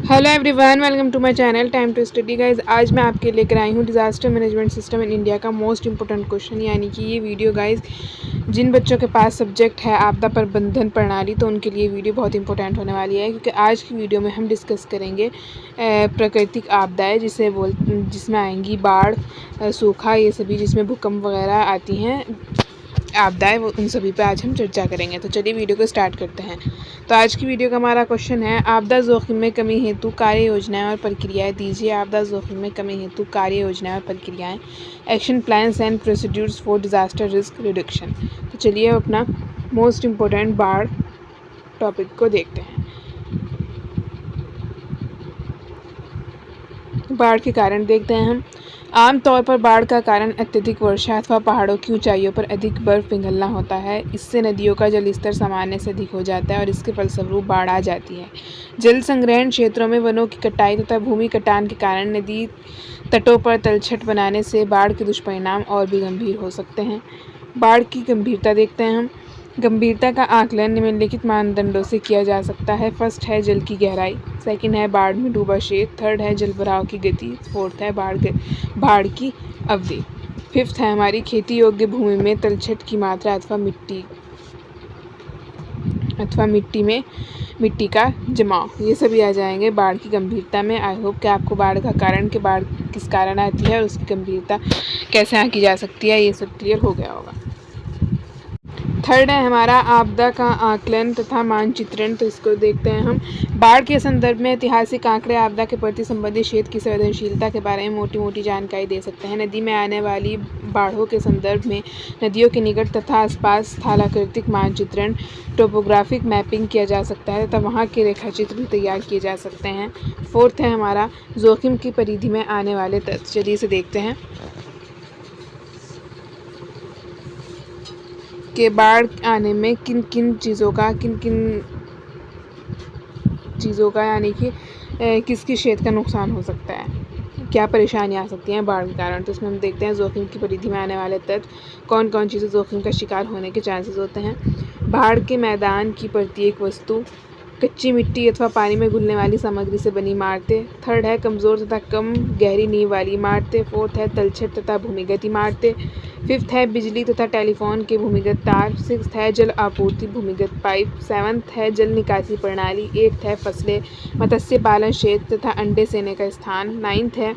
Hello everyone, welcome to my channel time to study guys. आज मैं आपके लेकर आई हूँ disaster management system in India का मोस्ट इंपॉर्टेंट क्वेश्चन, यानी कि ये वीडियो गाइज जिन बच्चों के पास सब्जेक्ट है आपदा प्रबंधन प्रणाली, तो उनके लिए वीडियो बहुत इंपॉर्टेंट होने वाली है, क्योंकि आज की वीडियो में हम डिस्कस करेंगे प्राकृतिक आपदाएँ जिसमें आएंगी बाढ़, सूखा, ये सभी जिसमें भूकंप वगैरह आती हैं आपदाएँ, वो उन सभी पे आज हम चर्चा करेंगे। तो चलिए वीडियो को स्टार्ट करते हैं। तो आज की वीडियो का हमारा क्वेश्चन है, आपदा जोखिम में कमी हेतु कार्य योजनाएं और प्रक्रियाएं दीजिए। आपदा जोखिम में कमी हेतु कार्य योजनाएं और प्रक्रियाएं, action plans and procedures for disaster risk reduction. तो चलिए अब अपना मोस्ट इम्पोर्टेंट बाढ़ टॉपिक को देखते हैं। बाढ़ के कारण देखते हैं हम। आमतौर पर बाढ़ का कारण अत्यधिक वर्षा अथवा पहाड़ों की ऊंचाइयों पर अधिक बर्फ पिघलना होता है। इससे नदियों का जलस्तर सामान्य से अधिक हो जाता है और इसके फलस्वरूप बाढ़ आ जाती है। जल संग्रहण क्षेत्रों में वनों की कटाई तथा भूमि कटान के कारण नदी तटों पर तलछट बनाने से बाढ़ के दुष्परिणाम और भी गंभीर हो सकते हैं। बाढ़ की गंभीरता देखते हैं हम। गंभीरता का आकलन निम्नलिखित मानदंडों से किया जा सकता है। फर्स्ट है जल की गहराई, सेकंड है बाढ़ में डूबा क्षेत्र, थर्ड है जल भराव की गति, फोर्थ है बाढ़ की अवधि, फिफ्थ है हमारी खेती योग्य भूमि में तलछट की मात्रा अथवा मिट्टी का जमाव। ये सभी आ जाएंगे बाढ़ की गंभीरता में। आई होप कि आपको बाढ़ का कारण कि बाढ़ किस कारण आती है और उसकी गंभीरता कैसे आंकी जा सकती है, ये सब क्लियर हो गया होगा। थर्ड है हमारा आपदा का आकलन तथा मानचित्रण। तो इसको देखते हैं हम। बाढ़ के संदर्भ में ऐतिहासिक आंकड़े आपदा के प्रति संबंधित क्षेत्र की संवेदनशीलता के बारे में मोटी मोटी जानकारी दे सकते हैं। नदी में आने वाली बाढ़ों के संदर्भ में नदियों के निकट तथा आसपास स्थलाकृतिक मानचित्रण, टोपोग्राफिक मैपिंग किया जा सकता है तथा वहाँ के रेखाचित्र भी तैयार किए जा सकते हैं। फोर्थ है हमारा जोखिम की परिधि में आने वाले तथ्य। चलिए इसे देखते हैं कि बाढ़ आने में किन किन चीज़ों का यानी कि किस किस क्षेत्र का नुकसान हो सकता है, क्या परेशानियाँ आ सकती हैं बाढ़ के कारण। तो इसमें हम देखते हैं जोखिम की परिधि में आने वाले तत्व, कौन कौन चीज़ें जोखिम का शिकार होने के चांसेस होते हैं। बाढ़ के मैदान की प्रत्येक वस्तु, कच्ची मिट्टी अथवा पानी में घुलने वाली सामग्री से बनी इमारतें, थर्ड है कमज़ोर तथा कम गहरी नींव वाली इमारतें, फोर्थ है तलछट तथा भूमिगत इमारतें, फिफ्थ है बिजली तथा टेलीफोन के भूमिगत तार, सिक्स्थ है जल आपूर्ति भूमिगत पाइप, सेवन्थ है जल निकासी प्रणाली, एट्थ है फसलें, मत्स्य पालन क्षेत्र तथा अंडे सेने का स्थान, नाइन्थ है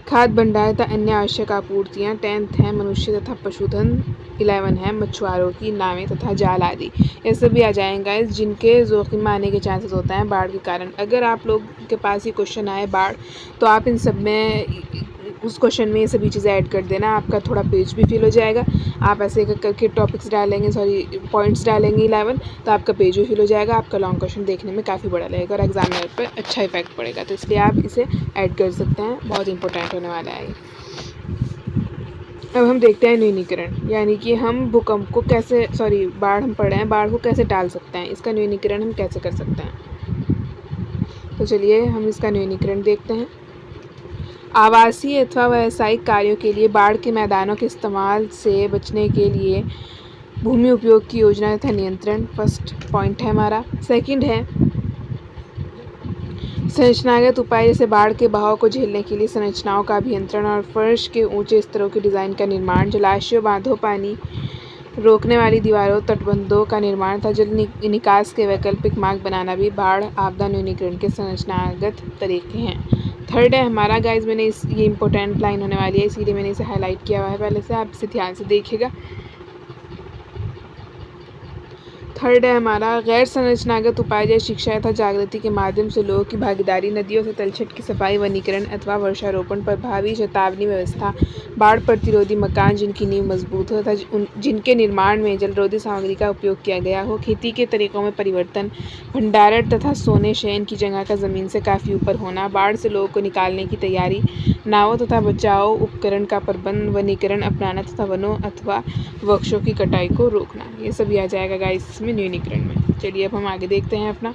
खाद्य भंडार तथा अन्य आवश्यक आपूर्तियाँ, टेंथ है मनुष्य तथा पशुधन, 11 है मछुआरों की नावें तथा जाल आदि। ये सभी आ जाएंगे जिनके जोखिम में आने के चांसेस होते हैं बाढ़ के कारण। अगर आप लोग के पास ये क्वेश्चन आए बाढ़, तो आप इन सब में उस क्वेश्चन में ये सभी चीज़ें ऐड कर देना, आपका थोड़ा पेज भी फिल हो जाएगा। आप ऐसे करके टॉपिक्स डालेंगे, पॉइंट्स डालेंगे 11, तो आपका पेज भी फिल हो जाएगा। आपका लॉन्ग क्वेश्चन देखने में काफ़ी बड़ा लगेगा और एग्जामिनर पर अच्छा इफेक्ट पड़ेगा, तो इसलिए आप इसे ऐड कर सकते हैं, बहुत इंपॉर्टेंट होने वाला है। अब हम देखते हैं न्यूनीकरण, यानी कि हम भूकंप को कैसे बाढ़ हम पढ़े हैं, बाढ़ को कैसे टाल सकते हैं, इसका न्यूनीकरण हम कैसे कर सकते हैं। तो चलिए हम इसका न्यूनीकरण देखते हैं। आवासीय अथवा व्यावसायिक कार्यों के लिए बाढ़ के मैदानों के इस्तेमाल से बचने के लिए भूमि उपयोग की योजना तथा नियंत्रण, फर्स्ट पॉइंट है हमारा। सेकंड है संरचनागत उपाय, जैसे बाढ़ के बहाव को झेलने के लिए संरचनाओं का अभियंत्रण और फर्श के ऊंचे स्तरों के डिज़ाइन का निर्माण, जलाशयों, बांधों, पानी रोकने वाली दीवारों, तटबंधों का निर्माण तथा जल निकास के वैकल्पिक मार्ग बनाना भी बाढ़ आपदा न्यूनीकरण के संरचनागत तरीके हैं। थर्ड है हमारा गाइज, ये इंपॉर्टेंट लाइन होने वाली है, इसीलिए मैंने इसे हाईलाइट किया हुआ है पहले से, आप इसे ध्यान से देखिएगा। थर्ड है हमारा गैर संरचनागत उपाय, जैसे शिक्षा तथा जागृति के माध्यम से लोगों की भागीदारी, नदियों से तलछट की सफाई, वनीकरण अथवा वर्षारोपण, प्रभावी चेतावनी व्यवस्था, बाढ़ प्रतिरोधी मकान जिनकी नींव मजबूत हो तथा जिनके निर्माण में जलरोधी सामग्री का उपयोग किया गया हो, खेती के तरीकों में परिवर्तन, भंडारण तथा सोने शयन की जगह का ज़मीन से काफ़ी ऊपर होना, बाढ़ से लोगों को निकालने की तैयारी, नावों तथा बचाव उपकरण का प्रबंध, वनीकरण अपनाना तथा वनों अथवा वृक्षों की कटाई को रोकना। ये सभी आ जाएगा गाइस इसमें न्यूनीकरण में। चलिए अब हम आगे देखते हैं अपना।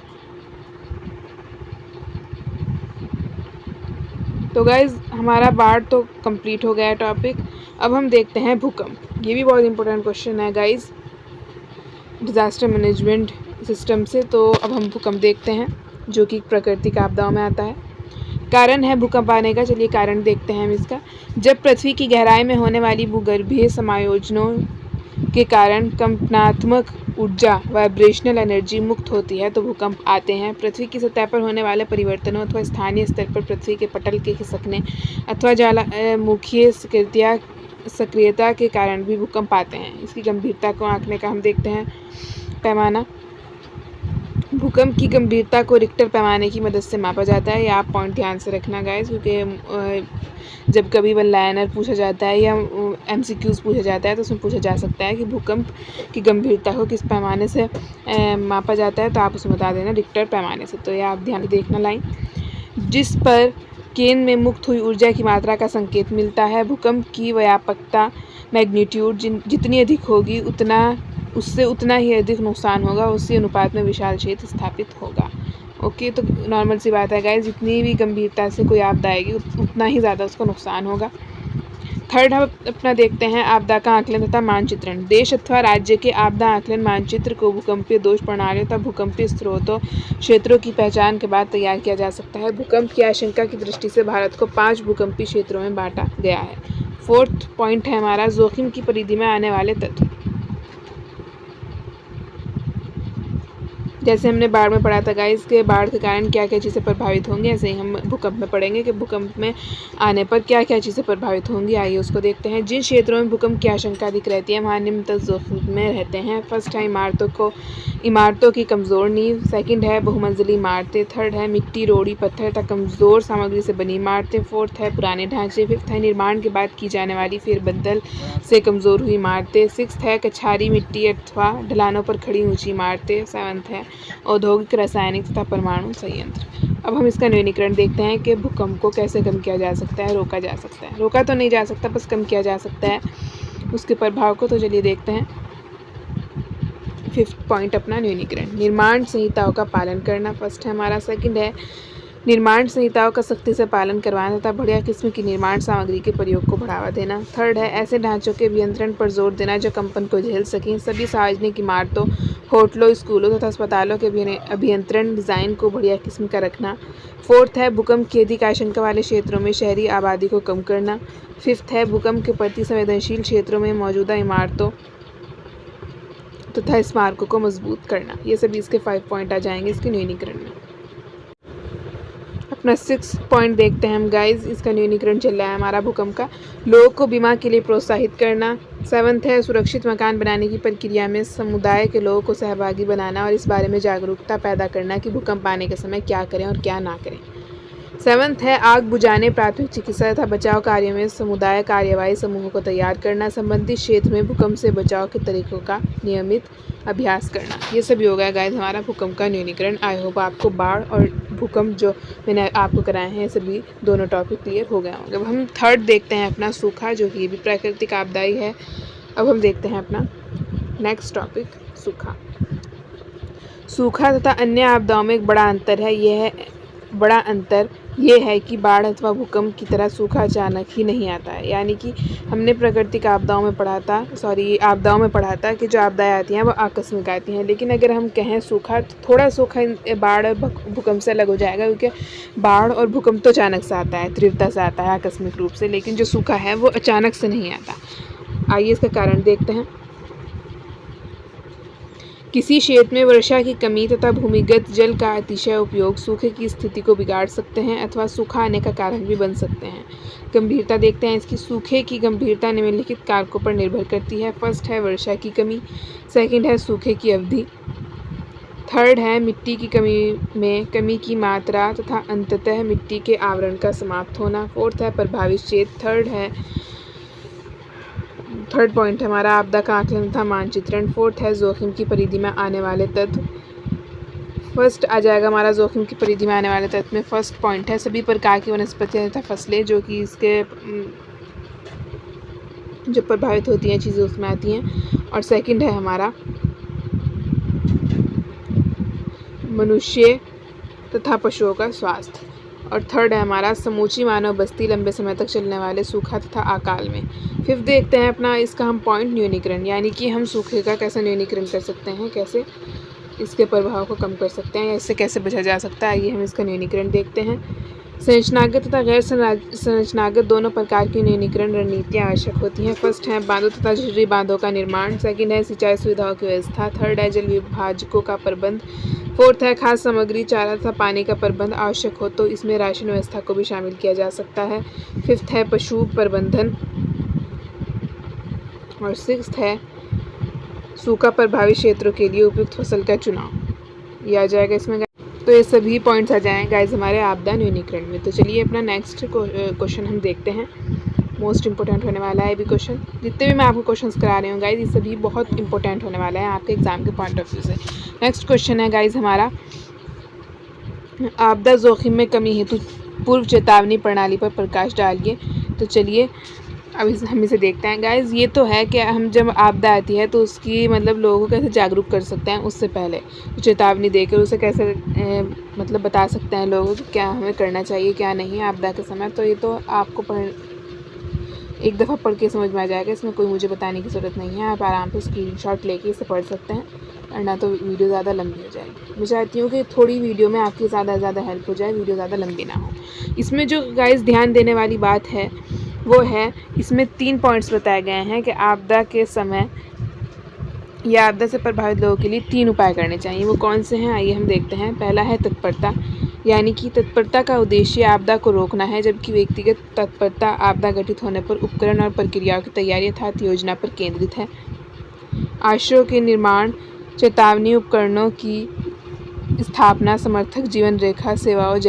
तो गाइज हमारा बाढ़ तो कंप्लीट हो गया है टॉपिक। अब हम देखते हैं भूकंप। ये भी बहुत इंपॉर्टेंट क्वेश्चन है गाइज डिज़ास्टर मैनेजमेंट सिस्टम से। तो अब हम भूकंप देखते हैं। जो कि प्राकृतिक आपदाओं में आता है। कारण है भूकंप आने का, चलिए कारण देखते हैं हम इसका। जब पृथ्वी की गहराई में होने वाली भूगर्भीय समायोजनों के कारण कंपनात्मक ऊर्जा वाइब्रेशनल एनर्जी मुक्त होती है तो भूकंप आते हैं। पृथ्वी की सतह पर होने वाले परिवर्तनों अथवा स्थानीय स्तर पर पृथ्वी के पटल के खिसकने अथवा ज्वालामुखीय सक्रियता के कारण भी भूकंप आते हैं। इसकी गंभीरता को आंकने का हम देखते हैं पैमाना। भूकंप की गंभीरता को रिक्टर पैमाने की मदद से मापा जाता है। ये आप पॉइंट ध्यान से रखना गाइस, क्योंकि जब कभी वन लाइनर पूछा जाता है या MCQs पूछा जाता है तो उसमें पूछा जा सकता है कि भूकंप की गंभीरता को किस पैमाने से मापा जाता है, तो आप उसमें बता देना रिक्टर पैमाने से। तो ये आप ध्यान देखना लाइन, जिस पर केंद्र में मुक्त हुई ऊर्जा की मात्रा का संकेत मिलता है। भूकंप की व्यापकता मैग्नीट्यूड जितनी अधिक होगी उससे उतना ही अधिक नुकसान होगा, उसी अनुपात में विशाल क्षेत्र स्थापित होगा। ओके, तो नॉर्मल सी बात है गाइस, जितनी भी गंभीरता से कोई आपदा आएगी उतना ही ज़्यादा उसको नुकसान होगा। थर्ड हम अपना देखते हैं आपदा का आकलन तथा मानचित्रण। देश अथवा राज्य के आपदा आकलन मानचित्र को भूकंपीय दोष प्रणाली तथा भूकंपीय स्रोतों क्षेत्रों की पहचान के बाद तैयार किया जा सकता है। भूकंप की आशंका की दृष्टि से भारत को 5 भूकंपीय क्षेत्रों में बांटा गया है। फोर्थ पॉइंट है हमारा जोखिम की परिधि में आने वाले तत्व। जैसे हमने बाढ़ में पढ़ा था गाइस के बाढ़ के कारण क्या क्या चीज़ें प्रभावित होंगी, ऐसे ही हम भूकंप में पढ़ेंगे कि भूकंप में आने पर क्या क्या चीज़ें प्रभावित होंगी। आइए उसको देखते हैं। जिन क्षेत्रों में भूकंप की आशंका अधिक रहती है वहाँ निम्नतम जोखिम में रहते हैं। फर्स्ट है इमारतों की कमज़ोर नींव। सेकंड है बहुमंजिली इमारतें। थर्ड है मिट्टी, रोड़ी, पत्थर तथा कमज़ोर सामग्री से बनी इमारतें। फोर्थ है पुराने ढांचे। फिफ्थ है निर्माण के बाद की जाने वाली फेरबदल से कमज़ोर हुई इमारतें। सिक्स्थ है कछारी मिट्टी अथवा ढलानों पर खड़ी ऊँची इमारतें। सेवन्थ है औद्योगिक, रासायनिक तथा परमाणु संयंत्र। अब हम इसका न्यूनीकरण देखते हैं कि भूकंप को कैसे कम किया जा सकता है, रोका जा सकता है। रोका तो नहीं जा सकता, बस कम किया जा सकता है उसके प्रभाव को। तो चलिए देखते हैं फिफ्थ पॉइंट अपना न्यूनीकरण। निर्माण संहिताओं का पालन करना फर्स्ट है हमारा। सेकंड है निर्माण संहिताओं का सख्ती से पालन करवाना तथा बढ़िया किस्म की निर्माण सामग्री के प्रयोग को बढ़ावा देना। थर्ड है ऐसे ढांचों के अभियंत्रण पर जोर देना जो कंपन को झेल सकें। सभी सार्वजनिक इमारतों, होटलों, स्कूलों तथा अस्पतालों के अभियंत्रण डिज़ाइन को बढ़िया किस्म का रखना। फोर्थ है भूकंप की अधिक आशंका वाले क्षेत्रों में शहरी आबादी को कम करना। फिफ्थ है भूकंप के प्रति संवेदनशील क्षेत्रों में मौजूदा इमारतों तथा स्मारकों को मजबूत करना। ये सभी इसके 5 पॉइंट आ जाएंगे इसके न्यूनीकरण में। अपना 6 पॉइंट देखते हैं हम गाइस, इसका न्यूनीकरण चल रहा है हमारा भूकंप का। लोगों को बीमा के लिए प्रोत्साहित करना। सेवन्थ है सुरक्षित मकान बनाने की प्रक्रिया में समुदाय के लोगों को सहभागी बनाना और इस बारे में जागरूकता पैदा करना कि भूकंप आने के समय क्या करें और क्या ना करें। सेवन्थ है आग बुझाने, प्राथमिक चिकित्सा तथा बचाव कार्य में समुदाय कार्यवाही समूहों को तैयार करना। संबंधित क्षेत्र में भूकंप से बचाव के तरीकों का नियमित अभ्यास करना। ये सभी हो गया गाइस हमारा भूकंप का न्यूनीकरण। आई होप आपको बाढ़ और भूकंप जो मैंने आपको कराए हैं सभी दोनों टॉपिक क्लियर हो गए होंगे। अब हम थर्ड देखते हैं अपना सूखा, जो कि ये भी प्राकृतिक आपदा ही है। अब हम देखते हैं अपना नेक्स्ट टॉपिक सूखा। सूखा तथा अन्य आपदाओं में एक बड़ा अंतर ये है कि बाढ़ अथवा भूकंप की तरह सूखा अचानक ही नहीं आता है। यानी कि हमने प्राकृतिक आपदाओं में पढ़ा था कि जो आपदाएं आती हैं वो आकस्मिक आती हैं। लेकिन अगर हम कहें सूखा, तो थोड़ा सूखा बाढ़ और भूकंप से अलग हो जाएगा, क्योंकि बाढ़ और भूकंप तो अचानक से आता है, तीव्रता से आता है आकस्मिक रूप से, लेकिन जो सूखा है वो अचानक से नहीं आता। आइए इसका कारण देखते हैं। किसी क्षेत्र में वर्षा की कमी तथा भूमिगत जल का अतिशय उपयोग सूखे की स्थिति को बिगाड़ सकते हैं अथवा सूखा आने का कारण भी बन सकते हैं। गंभीरता देखते हैं इसकी। सूखे की गंभीरता निम्नलिखित कारकों पर निर्भर करती है। फर्स्ट है वर्षा की कमी। सेकंड है सूखे की अवधि। थर्ड है मिट्टी की कमी की मात्रा तथा अंततः मिट्टी के आवरण का समाप्त होना। फोर्थ है प्रभावित क्षेत्र। थर्ड पॉइंट है हमारा आपदा का आकलन तथा मानचित्रण। फोर्थ है जोखिम की परिधि में आने वाले तत्व। फर्स्ट आ जाएगा हमारा जोखिम की परिधि में आने वाले तत्व में फर्स्ट पॉइंट है सभी प्रकार की वनस्पतियाँ तथा फसलें जो कि इसके जो प्रभावित होती हैं चीज़ें उसमें आती हैं। और सेकंड है हमारा मनुष्य तथा पशुओं का स्वास्थ्य। और थर्ड है हमारा समूची मानव बस्ती लंबे समय तक चलने वाले सूखा तथा अकाल में। फिफ्थ देखते हैं अपना इसका हम पॉइंट न्यूनीकरण, यानी कि हम सूखे का कैसे न्यूनीकरण कर सकते हैं। कैसे इसके प्रभाव को कम कर सकते हैं या इससे कैसे बचा जा सकता है, आइए हम इसका न्यूनीकरण देखते हैं। संरचनागत तथा गैर संरचनागत दोनों प्रकार की न्यूनीकरण रणनीतियाँ आवश्यक होती हैं। फर्स्ट है बांधों तथा जरूरी बांधों का निर्माण। सेकंड है सिंचाई सुविधाओं की व्यवस्था। थर्ड है जल विभाजकों का प्रबंध। फोर्थ है खाद्य सामग्री, चारा तथा पानी का प्रबंध। आवश्यक हो तो इसमें राशन व्यवस्था को भी शामिल किया जा सकता है। फिफ्थ है पशु प्रबंधन और सिक्स्थ है सूखा प्रभावित क्षेत्रों के लिए उपयुक्त फसल का चुनाव। ये आ जाएगा इसमें। तो ये सभी पॉइंट्स आ जाएंगे गाइज हमारे आपदा न्यूनीकरण में। तो चलिए अपना नेक्स्ट क्वेश्चन हम देखते हैं। मोस्ट इंपॉर्टेंट होने वाला है भी क्वेश्चन। जितने भी मैं आपको क्वेश्चंस करा रही हूँ गाइज, ये सभी बहुत इंपॉर्टेंट होने वाला है आपके एग्जाम के पॉइंट ऑफ व्यू से। नेक्स्ट क्वेश्चन है गाइज हमारा, आपदा जोखिम में कमी हेतु पूर्व चेतावनी प्रणाली पर प्रकाश डालिए। तो चलिए अब हम इसे देखते हैं गाइज। ये तो है कि हम जब आपदा आती है तो उसकी मतलब लोगों को कैसे जागरूक कर सकते हैं, उससे पहले चेतावनी देकर उसे कैसे मतलब बता सकते हैं लोगों को क्या हमें करना चाहिए क्या नहीं आपदा के समय। तो ये तो आपको एक दफ़ा पढ़ के समझ में आ जाएगा, इसमें कोई मुझे बताने की ज़रूरत नहीं है। आप आराम से स्क्रीनशॉट लेके इसे पढ़ सकते हैं, वरना तो वीडियो ज़्यादा लंबी हो जाएगी। मैं चाहती हूँ कि थोड़ी वीडियो में आपकी ज़्यादा हेल्प हो जाए, वीडियो ज़्यादा लंबी ना हो। इसमें जो गाइज ध्यान देने वाली बात है वो है, इसमें 3 पॉइंट्स बताए गए हैं कि आपदा के समय या आपदा से प्रभावित लोगों के लिए 3 उपाय करने चाहिए। वो कौन से हैं आइए हम देखते हैं। पहला है तत्परता, यानी कि तत्परता का उद्देश्य आपदा को रोकना है, जबकि व्यक्तिगत तत्परता आपदा घटित होने पर उपकरण और प्रक्रियाओं की तैयारी अर्थात योजना पर केंद्रित है। आश्रयों के निर्माण, चेतावनी उपकरणों की स्थापना, समर्थक जीवन रेखा सेवाओं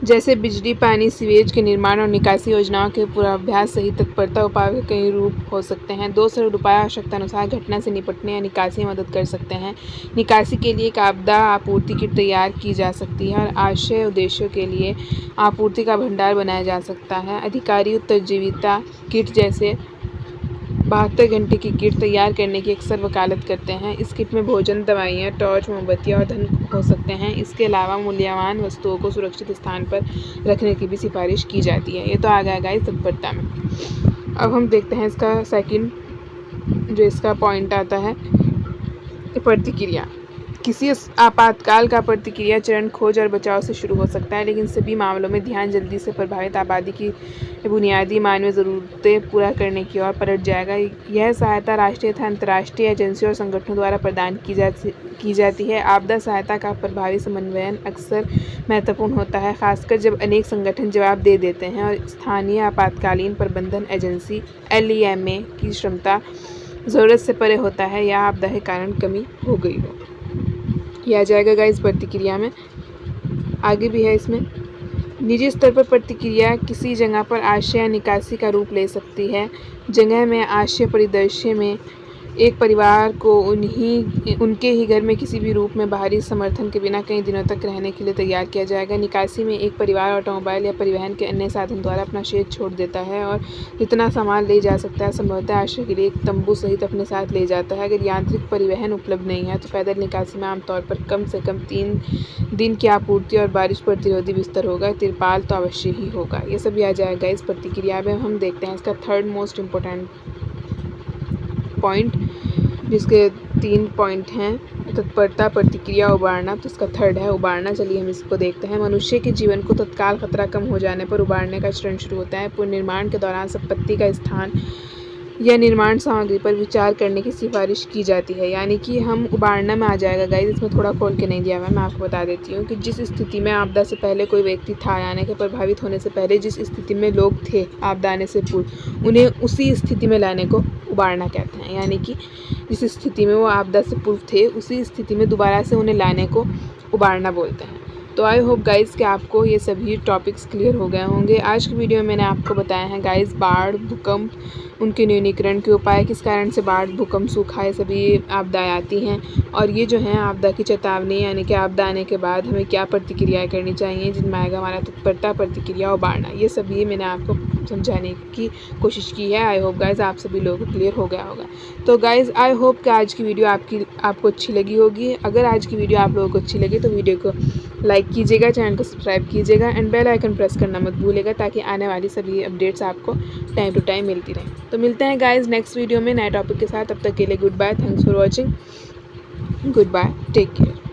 जैसे बिजली, पानी, सीवेज के निर्माण और निकासी योजनाओं के पूर्वाभ्यास सहित तत्परता उपाय के कई रूप हो सकते हैं। 2 सरल उपाय आवश्यकता अनुसार घटना से निपटने या निकासी में मदद कर सकते हैं। निकासी के लिए एक आपदा आपूर्ति किट तैयार की जा सकती है और आश्रय उद्देश्यों के लिए आपूर्ति का भंडार बनाया जा सकता है। अधिकारी उत्तरजीविता किट जैसे 72 घंटे की किट तैयार करने की अक्सर वकालत करते हैं। इस किट में भोजन, दवाइयाँ, टॉर्च, मोमबत्तियाँ और धन हो सकते हैं। इसके अलावा मूल्यवान वस्तुओं को सुरक्षित स्थान पर रखने की भी सिफारिश की जाती है। ये तो आ गया गाइस तत्परता में। अब हम देखते हैं इसका सेकंड जो इसका पॉइंट आता है, प्रतिक्रिया। किसी आपातकाल का प्रतिक्रिया चरण खोज और बचाव से शुरू हो सकता है, लेकिन सभी मामलों में ध्यान जल्दी से प्रभावित आबादी की बुनियादी मानवीय ज़रूरतें पूरा करने की ओर पलट जाएगा। यह सहायता राष्ट्रीय तथा अंतर्राष्ट्रीय एजेंसियों और संगठनों द्वारा प्रदान की जाती है। आपदा सहायता का प्रभावी समन्वयन अक्सर महत्वपूर्ण होता है, खासकर जब अनेक संगठन जवाब दे देते हैं और स्थानीय आपातकालीन प्रबंधन एजेंसी LEMA की क्षमता ज़रूरत से परे होता है या आपदा के कारण कमी हो गई हो। यह आ जाएगा गाइस प्रतिक्रिया में। आगे भी है इसमें, निजी स्तर पर प्रतिक्रिया किसी जगह पर आश्रय या निकासी का रूप ले सकती है। जगह में आश्रय परिदृश्य में एक परिवार को उनके ही घर में किसी भी रूप में बाहरी समर्थन के बिना कई दिनों तक रहने के लिए तैयार किया जाएगा। निकासी में एक परिवार ऑटोमोबाइल या परिवहन के अन्य साधन द्वारा अपना क्षेत्र छोड़ देता है और जितना सामान ले जा सकता है संभवतः आश्रय के लिए एक तंबू सहित अपने साथ ले जाता है। अगर यांत्रिक परिवहन उपलब्ध नहीं है तो पैदल निकासी में आमतौर पर कम से कम 3 दिन की आपूर्ति और बारिश प्रतिरोधी बिस्तर होगा। तिरपाल तो अवश्य ही होगा। ये सभी आ जाएगा इस प्रतिक्रिया में। हम देखते हैं इसका थर्ड मोस्ट इम्पोर्टेंट पॉइंट, जिसके 3 पॉइंट हैं, तत्परता, प्रतिक्रिया, उबारना। तो इसका थर्ड है उबारना। चलिए हम इसको देखते हैं। मनुष्य के जीवन को तत्काल खतरा कम हो जाने पर उबारने का चरण शुरू होता है। पुनर्निर्माण के दौरान संपत्ति का स्थान या निर्माण सामग्री पर विचार करने की सिफारिश की जाती है, यानी कि हम उबारना में आ जाएगा गाइस। इसमें थोड़ा खोल के नहीं दिया हुआ, मैं आपको बता देती हूँ कि जिस स्थिति में आपदा से पहले कोई व्यक्ति था, यानी कि प्रभावित होने से पहले जिस स्थिति में लोग थे आपदा आने से पूर्व, उन्हें उसी स्थिति में लाने को उबारना कहते हैं। यानी कि जिस स्थिति में वो आपदा से पूर्व थे उसी स्थिति में दोबारा से उन्हें लाने को उबारना बोलते हैं। तो आई होप गाइज़ कि आपको ये सभी टॉपिक्स क्लियर हो गए होंगे। आज की वीडियो में मैंने आपको बताया है गाइज़ बाढ़, भूकंप, उनके न्यूनीकरण के उपाय, किस कारण से बाढ़, भूकंप, सूखा ये सभी आपदाएँ आती हैं, और ये जो हैं आपदा की चेतावनी, यानी कि आपदा आने के बाद हमें क्या प्रतिक्रियाएँ करनी चाहिए, जिनमें आएगा हमारा तत्परता, प्रतिक्रिया, उबारना। ये सभी मैंने आपको समझाने की कोशिश की है। आई होप गाइज़ आप सभी लोगों को क्लियर हो गया होगा। तो गाइज़ आई होप कि आज की वीडियो आपको अच्छी लगी होगी। अगर आज की वीडियो आप लोगों को अच्छी लगी तो वीडियो को लाइक कीजिएगा, चैनल को सब्सक्राइब कीजिएगा एंड बेल आइकन प्रेस करना मत भूलिएगा ताकि आने वाली सभी अपडेट्स आपको टाइम टू टाइम मिलती रहें। तो मिलते हैं गाइज नेक्स्ट वीडियो में नए टॉपिक के साथ। तब तक के लिए goodbye, thanks for watching, goodbye, take care.